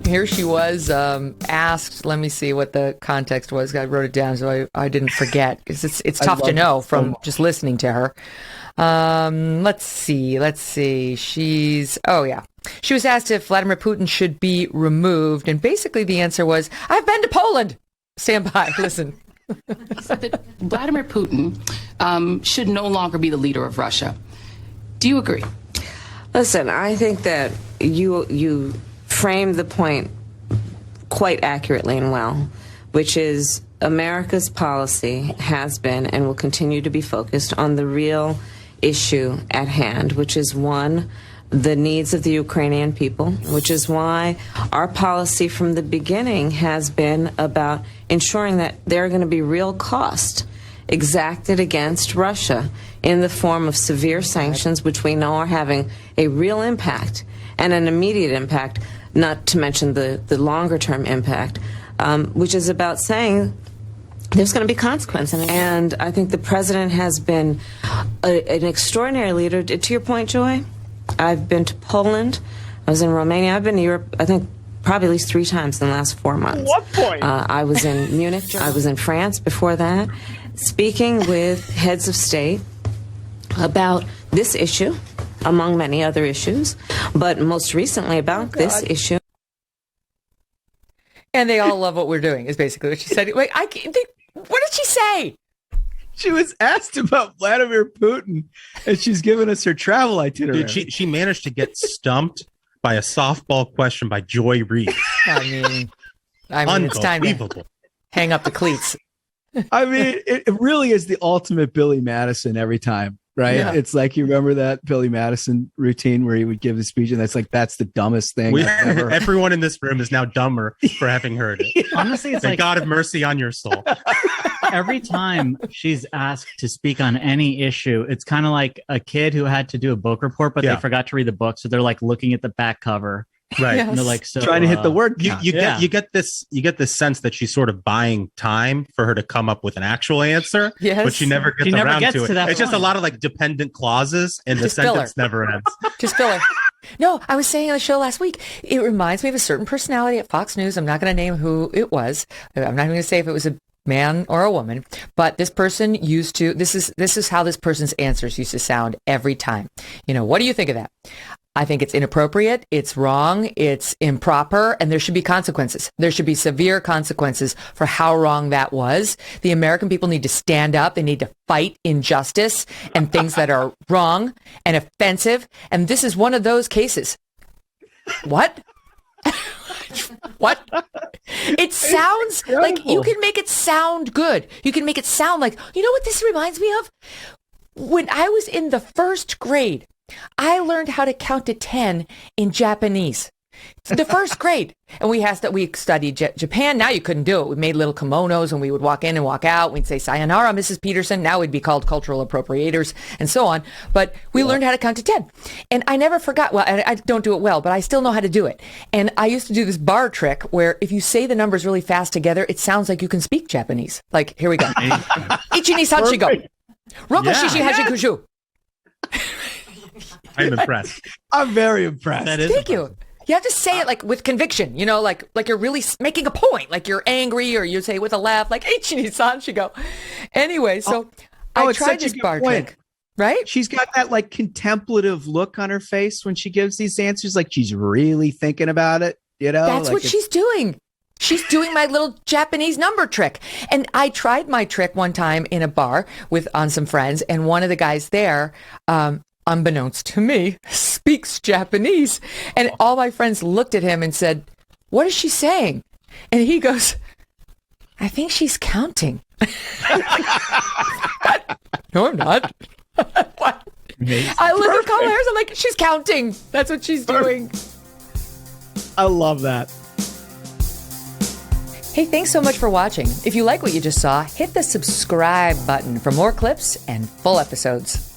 here she was asked, let me see what the context was. I wrote it down so I didn't forget, because it's tough to know from just listening to her. Let's see. She was asked if Vladimir Putin should be removed, and basically the answer was, I've been to Poland. Stand by, listen. Vladimir Putin should no longer be the leader of Russia. Do you agree? Listen, I think that you framed the point quite accurately and well, which is America's policy has been and will continue to be focused on the real issue at hand, which is, one, the needs of the Ukrainian people, which is why our policy from the beginning has been about ensuring that there are going to be real costs exacted against Russia in the form of severe sanctions, which we know are having a real impact and an immediate impact, not to mention the longer-term impact, which is about saying there's going to be consequences. And I think the president has been an extraordinary leader. To your point, Joy, I've been to Poland. I was in Romania. I've been to Europe, I think, probably at least 3 times in the last 4 months. What point? I was in Munich. I was in France before that, speaking with heads of state about this issue, among many other issues, but most recently about this issue. And they all love what we're doing, is basically what she said. Wait, what did she say? She was asked about Vladimir Putin, and she's given us her travel itinerary. Dude, she managed to get stumped by a softball question by Joy Reid. I mean, it's time to hang up the cleats. I mean, it really is the ultimate Billy Madison every time, right? Yeah. It's like, you remember that Billy Madison routine where he would give the speech, and that's the dumbest thing I've ever. Everyone in this room is now dumber for having heard it. Honestly, it's May like, God have mercy on your soul. Every time she's asked to speak on any issue, it's kind of like a kid who had to do a book report, but they forgot to read the book, so they're like looking at the back cover. Right. Yes. And they're like, so trying to hit the word. You get this sense that she's sort of buying time for her to come up with an actual answer, but she never gets around to it. It's just a lot of like dependent clauses, and the sentence never ends. Just filler. No, I was saying on the show last week, it reminds me of a certain personality at Fox News. I'm not going to name who it was. I'm not even going to say if it was a man or a woman, but this person used to, this is how this person's answers used to sound every time. What do you think of that? I think it's inappropriate, it's wrong, it's improper, and there should be consequences. There should be severe consequences for how wrong that was. The American people need to stand up. They need to fight injustice and things that are wrong and offensive. And this is one of those cases. What? What? It sounds like you can make it sound good. You can make it sound like, you know what this reminds me of? When I was in the 1st grade, I learned how to count to 10 in Japanese. The 1st grade. And we studied Japan. Now you couldn't do it. We made little kimonos and we would walk in and walk out. We'd say, sayonara, Mrs. Peterson. Now we'd be called cultural appropriators and so on. But we learned how to count to 10. And I never forgot. Well, I don't do it well, but I still know how to do it. And I used to do this bar trick where if you say the numbers really fast together, it sounds like you can speak Japanese. Like, here we go. Ichi ni san shigo. Roku shishi hajikushu. I'm impressed. I'm very impressed. Thank you. You have to say it like with conviction, like you're really making a point, like you're angry, or you say with a laugh, like Ichi-ni-san should go. Anyway, so I tried this bar trick, right? She's got that like contemplative look on her face when she gives these answers, like she's really thinking about it, That's like what she's doing. She's doing my little Japanese number trick. And I tried my trick one time in a bar on some friends, and one of the guys there, unbeknownst to me, speaks Japanese. And all my friends looked at him and said, "What is she saying?" And he goes, "I think she's counting." No, I'm not. What? I look at Kamala Harris, I'm like, she's counting. That's what she's doing. I love that. Hey, thanks so much for watching. If you like what you just saw, hit the subscribe button for more clips and full episodes.